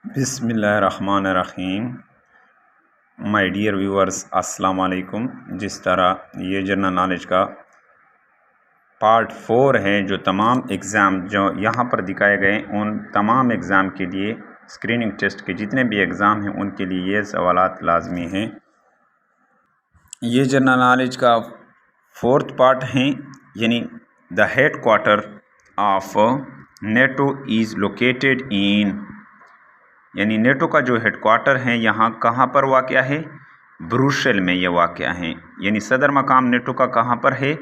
बिस्मिल्लाहिर्रहमानिर्रहीम। My dear viewers, अस्सलाम वालेकुम। जिस तरह ये जनरल नॉलेज का पार्ट 4 है, जो तमाम एग्ज़ाम जो यहाँ पर दिखाए गए उन तमाम एग्ज़ाम के लिए स्क्रीनिंग टेस्ट के जितने भी एग्ज़ाम हैं उनके लिए ये सवालात लाजमी हैं। ये जनरल नॉलेज का 4th पार्ट हैं, यानी the head quarter of NATO is located इन, यानी नेटो का जो हेडक्वार्टर है यहाँ कहाँ पर वाक़या है? ब्रुसेल में ये वाक़या है। यानी सदर मकाम नेटो का कहाँ पर है?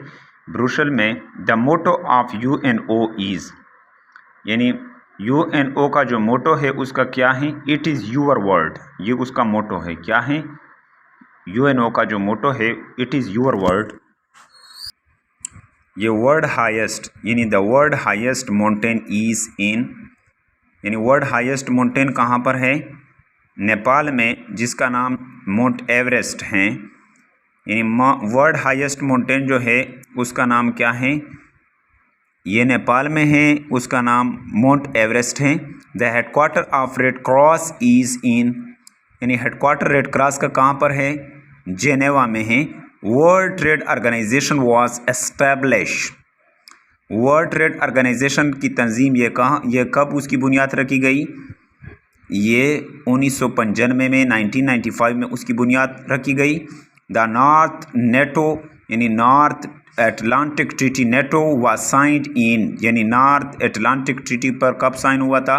ब्रुसेल में। The motto of UNO is, यानी यूएनओ का जो मोटो है उसका क्या है? It is your world. ये उसका मोटो है। क्या है? यूएनओ का जो मोटो है इट इज़ यूअर वर्ल्ड। ये वर्ल्ड हाईएस्ट, यानी the world highest mountain is in, यानी वर्ल्ड हाईएस्ट माउंटेन कहाँ पर है? नेपाल में, जिसका नाम माउंट एवरेस्ट है। यानी वर्ल्ड हाईएस्ट माउंटेन जो है उसका नाम क्या है? ये नेपाल में है, उसका नाम माउंट एवरेस्ट है। The headquarter of red cross is in, यानी हेडक्वार्टर रेड क्रॉस का कहाँ पर है? जेनेवा में है। World trade organisation was establish, world trade organisation की तंजीम ये कब उसकी बुनियाद रखी गई? ये 1995 में 1995 में उसकी बुनियाद रखी गई। द नॉर्थ नेटो, यानी north Atlantic treaty NATO was signed in, यानी नॉर्थ एटलांटिक ट्रीटी पर कब साइन हुआ था?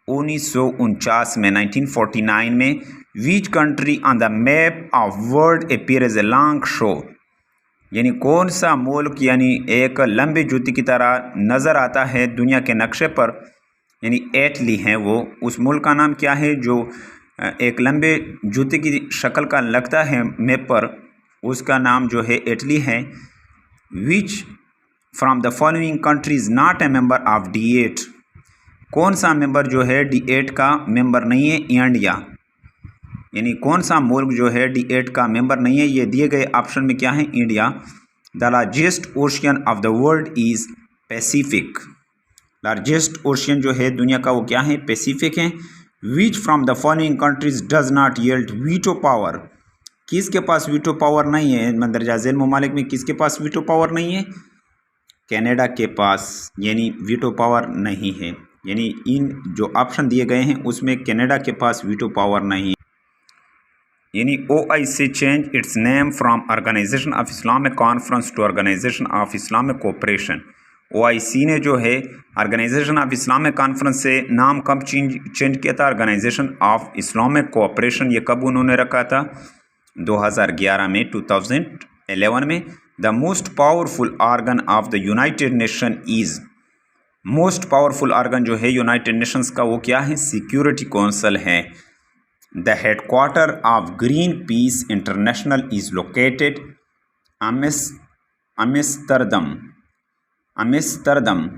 1949 में, 1949 में। Which country on the map of world appear as a long show, यानी कौन सा मुल्क यानी एक लंबी जूती की तरह नज़र आता है दुनिया के नक्शे पर, यानी इटली है वो। उस मुल्क का नाम क्या है जो एक लंबे जूते की शक्ल का लगता है मैप पर? उसका नाम जो है इटली है। Which from the following countries not a member of D8, कौन सा मेंबर जो है D8 का मेंबर नहीं है? इंडिया। यानी कौन सा मुल्क जो है D8 का मेंबर नहीं है? ये दिए गए ऑप्शन में क्या है? India. The largest ocean of the world is Pacific, largest ocean जो है दुनिया का वो क्या है? पैसिफिक है। Which from the following countries does not yield veto power, किसके पास वीटो पावर नहीं है? मंदरजा झैल ममालिक में किसके पास वीटो पावर नहीं है? कनाडा के पास, यानी वीटो पावर नहीं है। यानी इन जो ऑप्शन दिए गए हैं उसमें कनाडा के पास वीटो पावर नहीं है। यानी OIC change its name from organisation of Islamic conference to organisation of Islamic cooperation. OIC ने जो है ऑर्गेनाइजेशन ऑफ इस्लामिक कॉन्फ्रेंस से नाम कब चेंज किया था? Organisation of Islamic cooperation. ये कब उन्होंने रखा था? 2011 में, 2011 में। The most powerful organ of the United Nation is, most powerful organ जो है यूनाइटेड नेशंस का वो क्या है? सिक्योरिटी काउंसिल है। The headquarter of Greenpeace international is located Amsterdam, Amsterdam,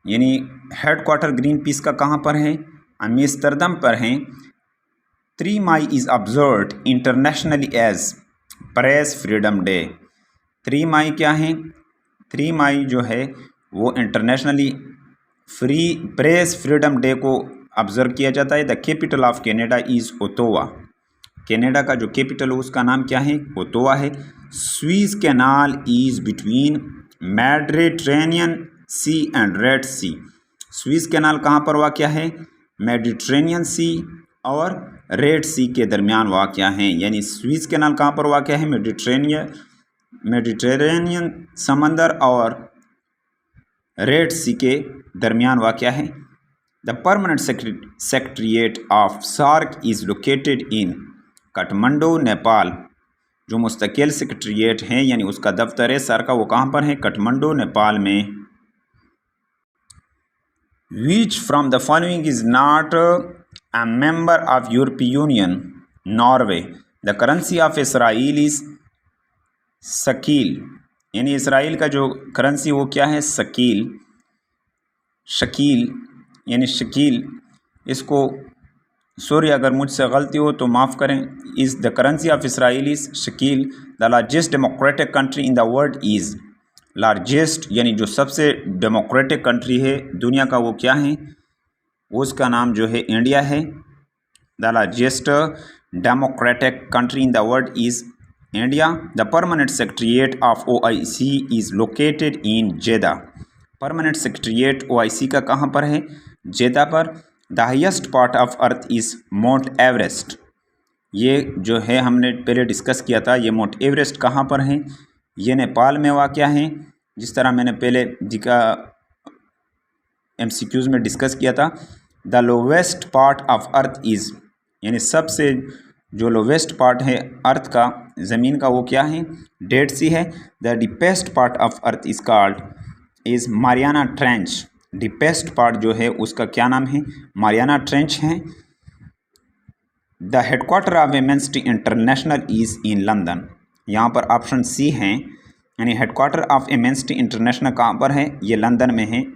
यानी हेडक्वार्टर ग्रीन पीस का कहाँ पर है? अम्स्टरडम पर है। 3 May is observed internationally as press freedom day. 3 मई क्या है? 3 मई जो है वो इंटरनेशनली प्रेस फ्रीडम डे को ऑब्जर्व किया जाता है। The capital of Canada is Ottawa, Canada का जो कैपिटल है उसका नाम क्या है? ओटावा है। Suez canal is between Mediterranean sea and red sea, Suez canal कहाँ पर वाक़या है? मेडिटरेनियन सी और रेड सी के दरमियान वाक़या है। यानी स्वीज कैनाल कहाँ पर वाक़या है? मेडिटरेनियन समंदर और रेड सी के दरमियान वाक़या है। The permanent secretariat of SAARC is located in Kathmandu, Nepal. जो मुस्तकिल सेक्रेटरीट है यानी उसका दफ्तर है सार्क का, वो कहाँ पर है? काठमांडू, नेपाल में। Which from the following is not a member of European Union, Norway. The currency of Israel is Shakeel, यानी इसराइल का जो करेंसी वो क्या है? शकील, शकील यानी शकील। इसको सॉरी अगर मुझसे गलती हो तो माफ़ करें। Is the currency of Israel is Shakeel. The largest democratic country in the world is, largest यानी जो सबसे डेमोक्रेटिक कंट्री है दुनिया का वो क्या है? उसका नाम जो है इंडिया है। The largest democratic country in the world is India. The permanent secretariat of OIC is located in Jeddah. Permanent secretariat OIC का कहाँ पर है? जेदा पर। The highest part of earth is mount Everest. ये जो है हमने पहले डिस्कस किया था, ये माउंट एवरेस्ट कहाँ पर है? ये नेपाल में वाक़या है, जिस तरह मैंने पहले MCQs में डिस्कस किया था। The lowest part of earth is, यानी सबसे जो लोवेस्ट पार्ट है अर्थ का, ज़मीन का, वो क्या है? डेड सी है। The deepest part of earth is called is Mariana trench. Deepest part जो है उसका क्या नाम है? मारियाना ट्रेंच है। The headquarter of Amnesty international is in London. यहाँ पर ऑप्शन सी है, यानी हेडक्वार्टर ऑफ एमेंसिटी इंटरनेशनल कहाँ पर है? ये लंदन में है।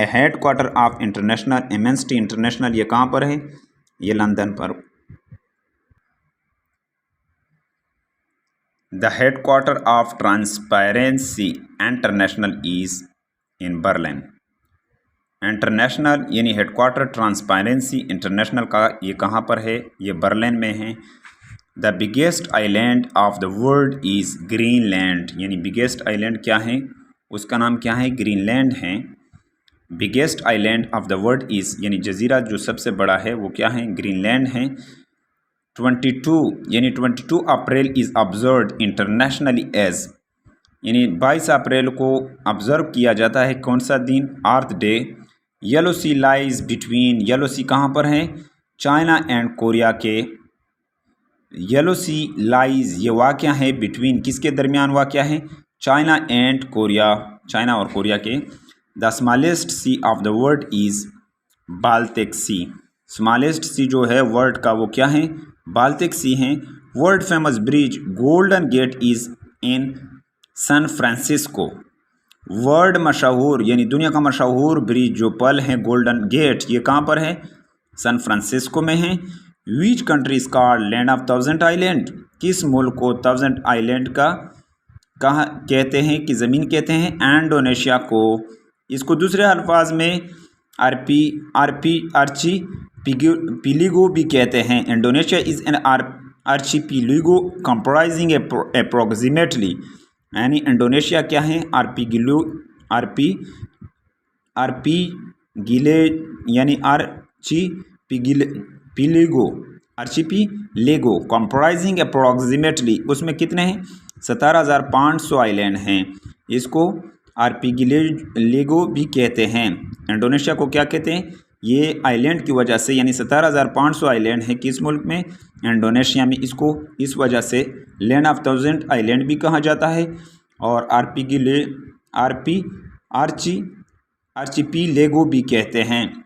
हेडक्वार्टर ऑफ इंटरनेशनल एमेंसिटी इंटरनेशनल ये कहाँ पर है? ये लंदन पर। The headquarter of transparency international is in Berlin. International यानी हेडक्वार्टर ट्रांसपेरेंसी इंटरनेशनल का ये कहाँ पर है? ये बर्लिन में है। The biggest island of the world is Greenland. यानी बिगेस्ट आइलैंड क्या है? उसका नाम क्या है? ग्रीनलैंड है। Biggest island of the world is, यानी जजीरा जो सबसे बड़ा है वो क्या है? ग्रीनलैंड है। 22 April is observe internationally as, यानी 22 अप्रैल को ऑब्ज़र्व किया जाता है कौन सा दिन? Earth day. Yellow sea lies between, yellow sea कहाँ पर है? चाइना एंड कोरिया के। येलो सी लाइज ये वाक़या है बिटवीन, किसके दरमियान वाक़या है? चाइना एंड कोरिया, चाइना और कोरिया के। The smallest sea of the world is Baltic sea. Smallest sea जो है वर्ल्ड का वो क्या है? बाल्टिक सी हैं। World famous bridge golden gate is in San Francisco. World मशहूर यानी दुनिया का मशहूर ब्रिज जो पल है गोल्डन गेट, ये कहाँ पर है? सैन फ्रांसिस्को में है। विच country is called land of 1000 island. किस मुल्क को 1000 आइलैंड का कहा कहते हैं कि ज़मीन कहते हैं? इंडोनेशिया को। इसको दूसरे अल्फाज में आर्ची पिलिगो भी कहते हैं। Indonesia is an archipelago comprising approximately, यानी इंडोनेशिया क्या है? आरपी गिले यानी आर्चिपिलेगो कंप्राइजिंग अप्रोक्सीमेटली, उसमें कितने हैं? 17,500 आइलैंड हैं। इसको आर्चिपिलेगो भी कहते हैं। इंडोनेशिया को क्या कहते हैं? ये आइलैंड की वजह से, यानी 17,500 आइलैंड है किस मुल्क में? इंडोनेशिया में। इसको इस वजह से लैंड ऑफ 1000 आइलैंड भी कहा जाता है और आर्चिपिलेगो भी कहते हैं।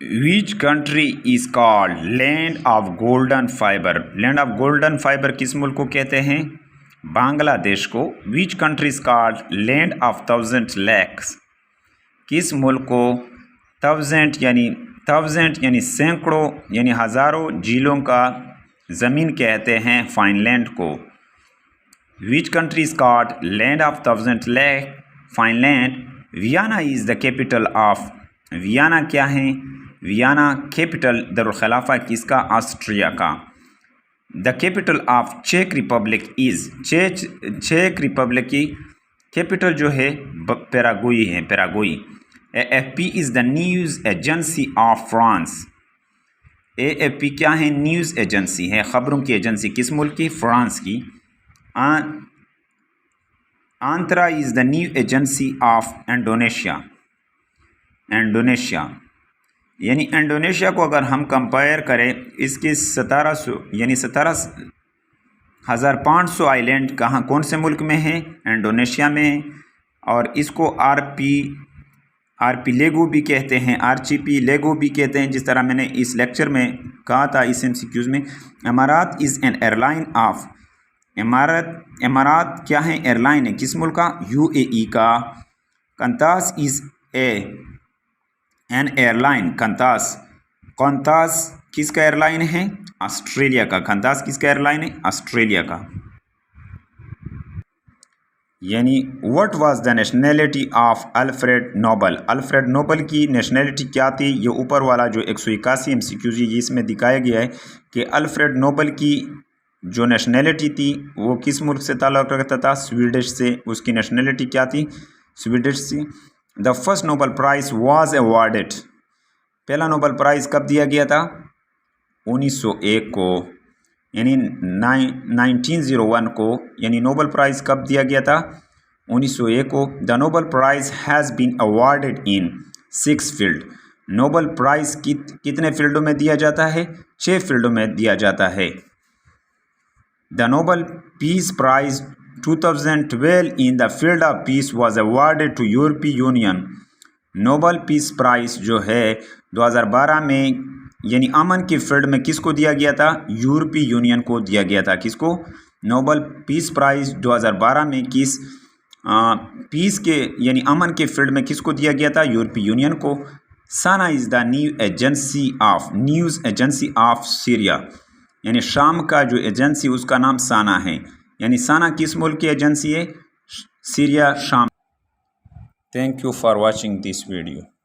Which country is called land of golden fibre. Land of golden fibre किस मुल्क को कहते हैं? बांग्लादेश को। Which country is called land of 1000 lakes. किस मुल्क को 1000 यानी सैकड़ों यानी हज़ारों झीलों का ज़मीन कहते हैं? फाइनलैंड को। Which country is called land of 1000 lake. Finland. Vienna is the capital of, Vienna क्या है? वियना कैपिटल दारुल खिलाफा किसका? ऑस्ट्रिया का। द कैपिटल ऑफ चेक रिपब्लिक इज़, चेक रिपब्लिक की कैपिटल जो है पैराग्वे है, Paraguay. AFP is the news agency of France. AFP क्या है? न्यूज़ एजेंसी है, ख़बरों की एजेंसी। किस मुल्क की? फ्रांस की। Antara is the new agency of Indonesia. Indonesia यानी इंडोनेशिया को अगर हम कंपेयर करें, इसके 1700 यानी 17,500 आइलैंड कहाँ कौन से मुल्क में है? इंडोनेशिया में। और इसको आर्चिपिलेगो भी कहते हैं, आर्चिपिलेगो भी कहते हैं, जिस तरह मैंने इस लेक्चर में कहा था, इस MCQs में। इमारात इज़ एन एयरलाइन ऑफ, इमारात क्या है? एयरलाइन है। किस मुल्क का? UAE का। कंतास इज़ एन एयरलाइन, कंतास किसका एयरलाइन है? ऑस्ट्रेलिया का। कंतास किसका एयरलाइन है? ऑस्ट्रेलिया का। यानी what was the nationality of Alfred Nobel. Alfred Nobel की नेशनैलिटी क्या थी? ये ऊपर वाला जो 181 MCQ इसमें दिखाया गया है कि अल्फ्रेड नोबल की जो नेशनैलिटी थी वो किस मुल्क से ताल्लुक़ रखता था? स्वीडिश से। उसकी नेशनैलिटी क्या थी? स्वीडिश से। The first Nobel prize was awarded. पहला नोबल प्राइज़ कब दिया गया था? 1901 को, यानी 1901 को, यानी नोबल प्राइज़ कब दिया गया था? 1901 को। The Nobel prize has been awarded in 6 field. Nobel prize कितने फील्डों में दिया जाता है? 6 फील्डों में दिया जाता है। The Nobel peace prize 2012 in the field of peace was awarded to यूरोपीय यूनियन। नोबल पीस प्राइज़ जो है 2012 में यानी अमन के फील्ड में किसको दिया गया था? यूरोपीय यूनियन को दिया गया था। किसको? नोबल पीस प्राइज़ 2012 में किस पीस के यानी अमन के फील्ड में किसको दिया गया था? यूरोपीय यूनियन को। SANA is the news agency of Syria. यानी शाम का जो एजेंसी उसका नाम साना है। यानी साना किस मुल्क की एजेंसी है? सीरिया, शाम। Thank you for watching this video.